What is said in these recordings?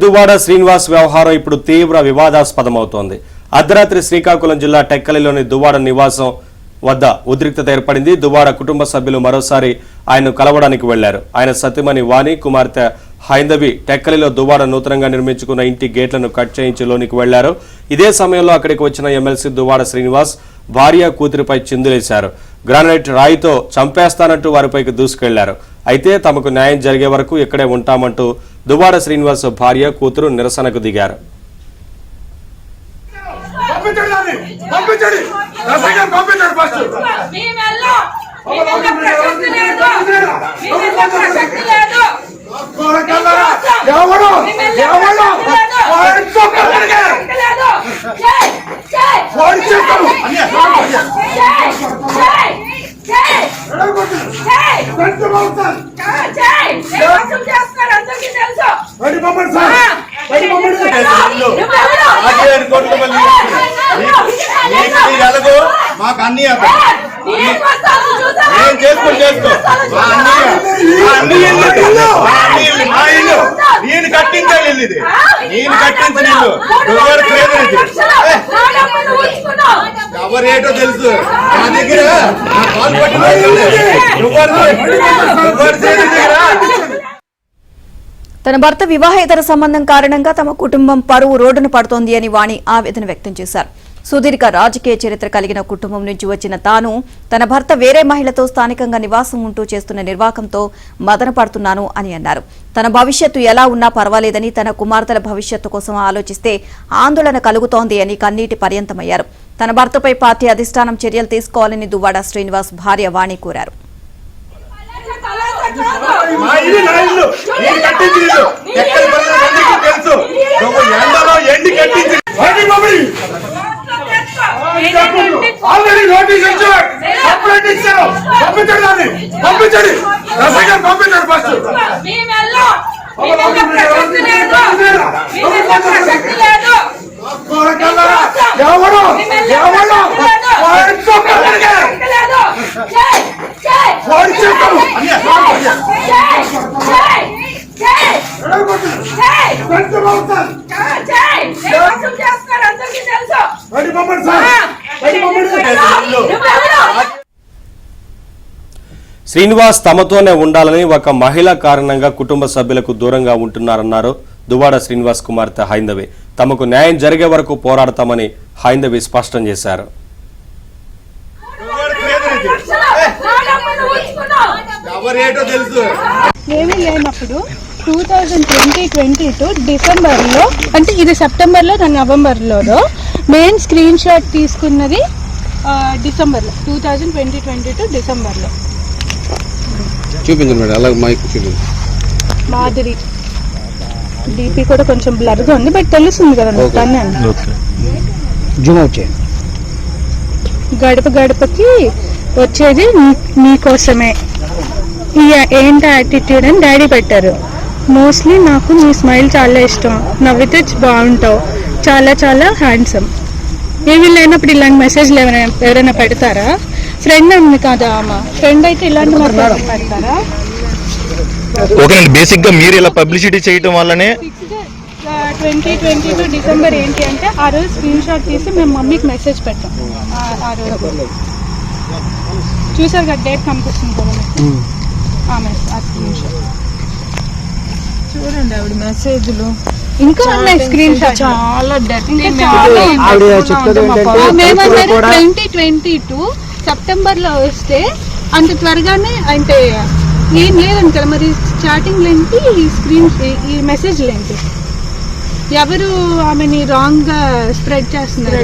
దువ్వాడ శ్రీనివాస్ వ్యవహారం ఇప్పుడు తీవ్ర వివాదాస్పదమవుతోంది. అర్ధరాత్రి శ్రీకాకుళం జిల్లా టెక్కలిలోని దువ్వాడ నివాసం వద్ద ఉద్రిక్తత ఏర్పడింది. దువ్వాడ కుటుంబ సభ్యులు మరోసారి ఆయన్ను కలవడానికి వెళ్లారు. ఆయన సతీమణి వాణి, కుమార్తె హైందవి టెక్కలిలో దువ్వాడ నూతనంగా నిర్మించుకున్న ఇంటి గేట్లను కట్ చేయించి లోనికి వెళ్లారు. ఇదే సమయంలో అక్కడికి వచ్చిన ఎమ్మెల్సీ దువ్వాడ శ్రీనివాస్ భార్య కూతురిపై చిందులేశారు. గ్రానైట్ రాయితో చంపేస్తానంటూ వారిపైకి దూసుకెళ్లారు. అయితే తమకు న్యాయం జరిగే వరకు ఇక్కడే ఉంటామంటూ దువ్వాడ శ్రీనివాస్ భార్య కూతురు నిరసనకు దిగారు. మాకు అన్ని నేను కట్టించాలి. ఇది నేను కట్టించిన ఇల్లు ఎవరేటో తెలుసు. నా దగ్గర తన భర్త వివాహేతర సంబంధం కారణంగా తమ కుటుంబం పరువు రోడ్డున పడుతోంది అని వాణి ఆవేదన వ్యక్తం చేశారు. సుదీర్ఘ రాజకీయ చరిత్ర కలిగిన కుటుంబం నుంచి వచ్చిన తాను తన భర్త వేరే మహిళతో స్థానికంగా నివాసం ఉంటూ చేస్తున్న నిర్వాకంతో మదన పడుతున్నాను అని అన్నారు. తన భవిష్యత్తు ఎలా ఉన్నా పర్వాలేదని, తన కుమార్తెల భవిష్యత్తు కోసం ఆలోచిస్తే ఆందోళన కలుగుతోంది అని కన్నీటి పర్యంతమయ్యారు. తన భర్తపై పార్టీ అధిష్టానం చర్యలు తీసుకోవాలని దువ్వాడ శ్రీనివాస్ భార్య వాణి కోరారు. శ్రీనివాస్ తమతోనే ఉండాలని ఒక మహిళ కారణంగా కుటుంబ సభ్యులకు దూరంగా ఉంటున్నారన్నారు దువ్వాడ శ్రీనివాస్ కుమార్తె హైందవి. తమకు న్యాయం జరిగే వరకు పోరాడతామని హైందవి స్పష్టం చేశారు. ఏమీ లేనప్పుడు 2022 డిసెంబర్లో, అంటే ఇది సెప్టెంబర్లో నవంబర్లో మెయిన్ స్క్రీన్ షాట్ తీసుకున్నది డిసెంబర్లో, 2022 డిసెంబర్లో. చూపించండి మేడం, అలాగే మైక్ చూపించండి. మాదిరి డిపి కూడా కొంచెం బ్లర్గా ఉంది, బట్ తెలుస్తుంది కదా. గడప గడపకి వచ్చేది నీకోసమే, ఏంటి యాటిట్యూడ్ అని డాడీ పెట్టారు. మోస్ట్లీ నాకు నీ స్మైల్ చాలా ఇష్టం, నవ్వితే బాగుంటావు, చాలా చాలా హ్యాండ్సమ్. ఏమీ లేనప్పుడు ఇలాంటి మెసేజ్లు ఎవరైనా పెడతారా? ఫ్రెండ్ ఉంది కదా అమ్మ, ఫ్రెండ్ అయితే ఇలాంటి మెసేజ్ పెడతారా? ఓకే, బేసిక్ గా మీరు ఇలా పబ్లిసిటీ చేయడం వల్లనే 2022 డిసెంబర్ ఏంటి అంటే ఆ రోజు స్క్రీన్ షాట్ తీసి మేము మమ్మీకి మెసేజ్ పెట్టాం. ఆ రోజు చూసారు కదా, డేట్ కనిపిస్తుంది కదా ఆ స్క్రీన్ షాట్ చూడండి. ఆవిడ మెసేజ్లు ఇంకా ఉన్నాయి, స్క్రీన్ షాట్ చాలా మేమన్నారు 2022 సెప్టెంబర్ లో వస్తే అంత త్వరగానే అంటే ఏం లేదండి కదా. మరి చాటింగ్ ఏంటి, స్క్రీన్ ఈ మెసేజ్లు ఏంటి, ఎవరు ఆమెని రాంగ్ గా స్ప్రెడ్ చేస్తున్నారు.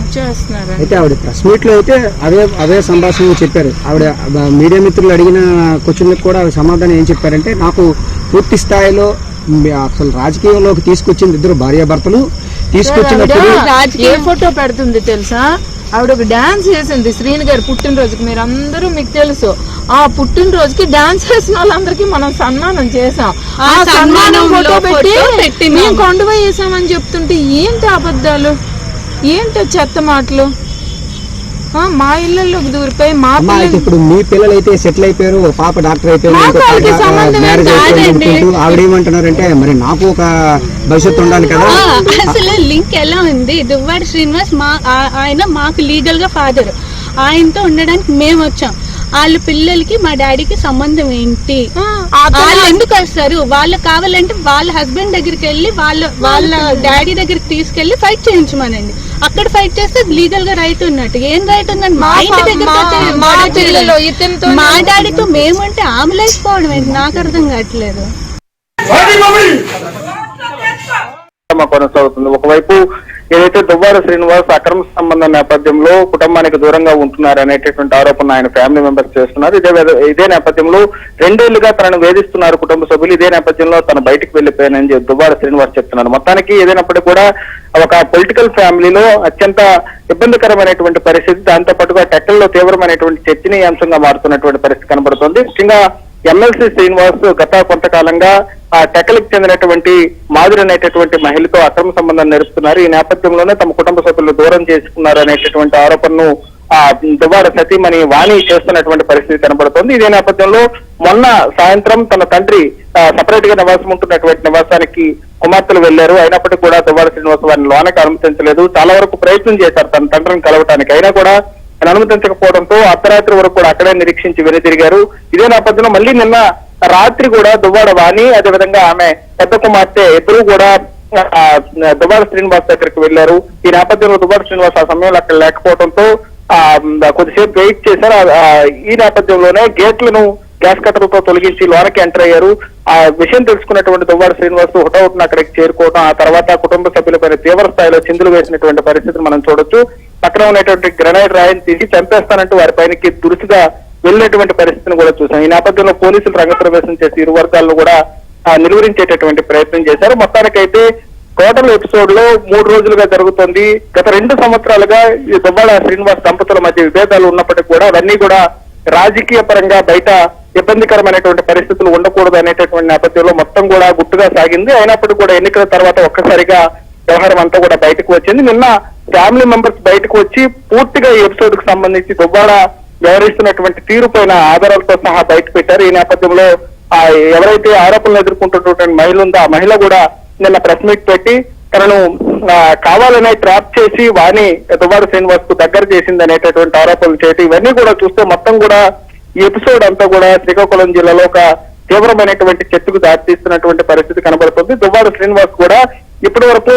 అయితే ఆవిడ ప్రెస్ మీట్ లో అయితే అదే సంభాషణ చెప్పారు. ఆవిడ మీడియా మిత్రులు అడిగిన క్వశ్చన్లకు కూడా సమాధానం ఏం చెప్పారంటే, నాకు పూర్తి స్థాయిలో అసలు రాజకీయంలోకి తీసుకొచ్చింది ఇద్దరు భార్యాభర్తలు. తీసుకొచ్చినప్పుడు రాజకీయ ఫోటో పెడుతుంది తెలుసా. ఆవిడ ఒక డాన్స్ చేసింది శ్రీని గారి పుట్టినరోజుకి, మీరు అందరూ మీకు తెలుసు. ఆ పుట్టినరోజుకి డాన్స్ చేసిన వాళ్ళందరికీ మనం సన్మానం చేసాం. ఆ సన్మానం ఫోటో పెట్టి మేము కొండవై వేసామని చెప్తుంటే ఏంటి అబద్ధాలు, ఏంటి చెత్త మాటలు. మా ఇళ్లలోకి దూరిపోయి మా అమ్మా, అయితే ఇప్పుడు మీ పిల్లలు అయితే సెటిల్ అయిపోయారు, ఓ పాప డాక్టర్ అయిపోయారు, నాకు ఇంకో వాళ్ళకి పాప సంబంధం మ్యారేజ్ కాదండి. అయిపోయింది. ఆవిడేమంటున్నారంటే మరి నాకు ఒక భవిష్యత్తు ఉండాలి కదా. అసలు లింక్ ఎలా ఉంది? దువ్వాడ శ్రీనివాస్ ఆయన మాకు లీగల్ గా ఫాదర్, ఆయనతో ఉండడానికి మేము వచ్చాం. వాళ్ళ పిల్లలకి మా డాడీకి సంబంధం ఏంటి? వాళ్ళు ఎందుకు వస్తారు? వాళ్ళకి కావాలంటే వాళ్ళ హస్బెండ్ దగ్గరికి వెళ్ళి వాళ్ళ డాడీ దగ్గరికి తీసుకెళ్లి ఫైట్ చేయించమనండి. అక్కడ ఫైట్ చేస్తే లీగల్ గా రైట్ ఉన్నట్టు. ఏం రైట్ ఉందండి? మా ఇంటి దగ్గర మా డాడీతో మేముంటే ఆమెలేసిపోవడం ఏంటి? నాకు అర్థం కావట్లేదు. కొనసాగుతుంది. ఒకవైపు ఏదైతే దువ్వాడ శ్రీనివాస్ అక్రమ సంబంధం నేపథ్యంలో కుటుంబానికి దూరంగా ఉంటున్నారు అనేటటువంటి ఆరోపణ ఆయన ఫ్యామిలీ మెంబర్స్ చేస్తున్నారు. ఇదే నేపథ్యంలో 2 ఏళ్లుగా తనను వేధిస్తున్నారు కుటుంబ సభ్యులు. ఇదే నేపథ్యంలో తను బయటకు వెళ్లిపోయానని దువ్వాడ శ్రీనివాస్ చెప్తున్నారు. మొత్తానికి ఏదైనప్పటికీ కూడా ఒక పొలిటికల్ ఫ్యామిలీలో అత్యంత ఇబ్బందికరమైనటువంటి పరిస్థితి, దాంతో పాటుగా టెక్కల్లో తీవ్రమైనటువంటి చర్చనీయాంశంగా మారుతున్నటువంటి పరిస్థితి కనబడుతోంది. ముఖ్యంగా ఎమ్మెల్సీ శ్రీనివాస్ గత కొంతకాలంగా ఆ టెక్కలకు చెందినటువంటి మాధురి అనేటటువంటి మహిళతో అక్రమ సంబంధం నెరుపుతున్నారు. ఈ నేపథ్యంలోనే తమ కుటుంబ సభ్యులు దూరం చేసుకున్నారు అనేటటువంటి ఆరోపణను దువ్వాడ సతీమణి వాణి చేస్తున్నటువంటి పరిస్థితి కనబడుతోంది. ఇదే నేపథ్యంలో మొన్న సాయంత్రం తన తండ్రి సపరేట్ గా నివాసం ఉంటున్నటువంటి నివాసానికి కుమార్తెలు వెళ్లారు. అయినప్పటికీ కూడా దువ్వాడ శ్రీనివాస్ వారిని లోనకి అనుమతించలేదు. చాలా వరకు ప్రయత్నం చేశారు తన తండ్రిని కలవటానికి, అయినా కూడా అనుమతించకపోవడంతో అర్ధరాత్రి వరకు కూడా అక్కడే నిరీక్షించి వెనుతిరిగారు. ఇదే నేపథ్యంలో మళ్ళీ నిన్న రాత్రి కూడా దువ్వాడ వాణి అదేవిధంగా ఆమె పెద్ద కుమార్తె ఇద్దరు కూడా దువ్వాడ శ్రీనివాస్ దగ్గరికి వెళ్లారు. ఈ నేపథ్యంలో దువ్వాడ శ్రీనివాస్ ఆ సమయంలో అక్కడ లేకపోవడంతో కొద్దిసేపు వెయిట్ చేశారు. ఈ నేపథ్యంలోనే గేట్లను గ్యాస్ కట్టర్లతో తొలగించి లోనకి ఎంటర్ అయ్యారు. ఆ విషయం తెలుసుకున్నటువంటి దువ్వాడ శ్రీనివాస్ హుటాహుటిన అక్కడికి చేరుకోవడం, ఆ తర్వాత కుటుంబ సభ్యులపైన తీవ్ర స్థాయిలో చిందులు వేసినటువంటి పరిస్థితిని మనం చూడొచ్చు. పక్కన ఉన్నటువంటి గ్రెనైడ్ రాయిని తీసి చంపేస్తానంటూ వారి పైనకి దురుసుగా వెళ్ళినటువంటి పరిస్థితిని కూడా చూసాం. ఈ నేపథ్యంలో పోలీసులు రంగప్రవేశం చేసి ఇరు వర్గాలను కూడా నిలువరించేటటువంటి ప్రయత్నం చేశారు. మొత్తానికైతే టోటల్ ఎపిసోడ్ లో 3 రోజులుగా జరుగుతుంది. గత 2 సంవత్సరాలుగా ఈ దువ్వాడ శ్రీనివాస్ దంపతుల మధ్య విభేదాలు ఉన్నప్పటికీ కూడా అవన్నీ కూడా రాజకీయ పరంగా బయట ఇబ్బందికరమైనటువంటి పరిస్థితులు ఉండకూడదు అనేటటువంటి నేపథ్యంలో మొత్తం కూడా గుట్టుగా సాగింది. అయినప్పటికీ కూడా ఎన్నికల తర్వాత ఒక్కసారిగా వ్యవహారం అంతా కూడా బయటకు వచ్చింది. నిన్న ఫ్యామిలీ మెంబర్స్ బయటకు వచ్చి పూర్తిగా ఈ ఎపిసోడ్ కు సంబంధించి దువ్వాడ వ్యవహరిస్తున్నటువంటి తీరు పైన ఆధారాలతో సహా బయట పెట్టారు. ఈ నేపథ్యంలో ఎవరైతే ఆరోపణలు ఎదుర్కొంటున్నటువంటి మహిళ ఉందో ఆ మహిళ కూడా నిన్న ప్రెస్ మీట్ పెట్టి తనను కావాలనే ట్రాప్ చేసి వాణి దువ్వాడ శ్రీనివాస్ కు దగ్గర చేసింది అనేటటువంటి ఆరోపణలు చేయటం, ఇవన్నీ కూడా చూస్తే మొత్తం కూడా ఈ ఎపిసోడ్ అంతా కూడా శ్రీకాకుళం జిల్లాలో ఒక తీవ్రమైనటువంటి చర్చకు దారితీస్తున్నటువంటి పరిస్థితి కనబడుతుంది. దువ్వాడ శ్రీనివాస్ కూడా ఇప్పటి వరకు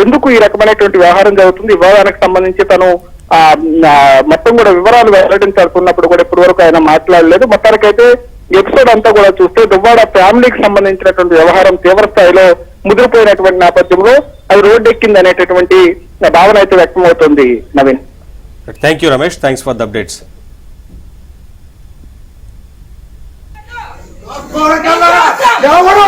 ఎందుకు ఈ రకమైనటువంటి వ్యవహారం జరుగుతుంది, వివాదానికి సంబంధించి తను మొత్తం కూడా వివరాలు వెల్లడించాల్సినప్పుడు కూడా ఇప్పటి వరకు ఆయన మాట్లాడలేదు. మొత్తానికైతే ఎపిసోడ్ అంతా కూడా చూస్తే దువ్వాడ ఫ్యామిలీకి సంబంధించినటువంటి వ్యవహారం తీవ్ర స్థాయిలో ముదిరిపోయినటువంటి నేపథ్యంలో అది రోడ్డెక్కింది అనేటటువంటి భావన అయితే వ్యక్తం అవుతుంది. Naveen, thank you Ramesh, thanks for the updates. ఎవరు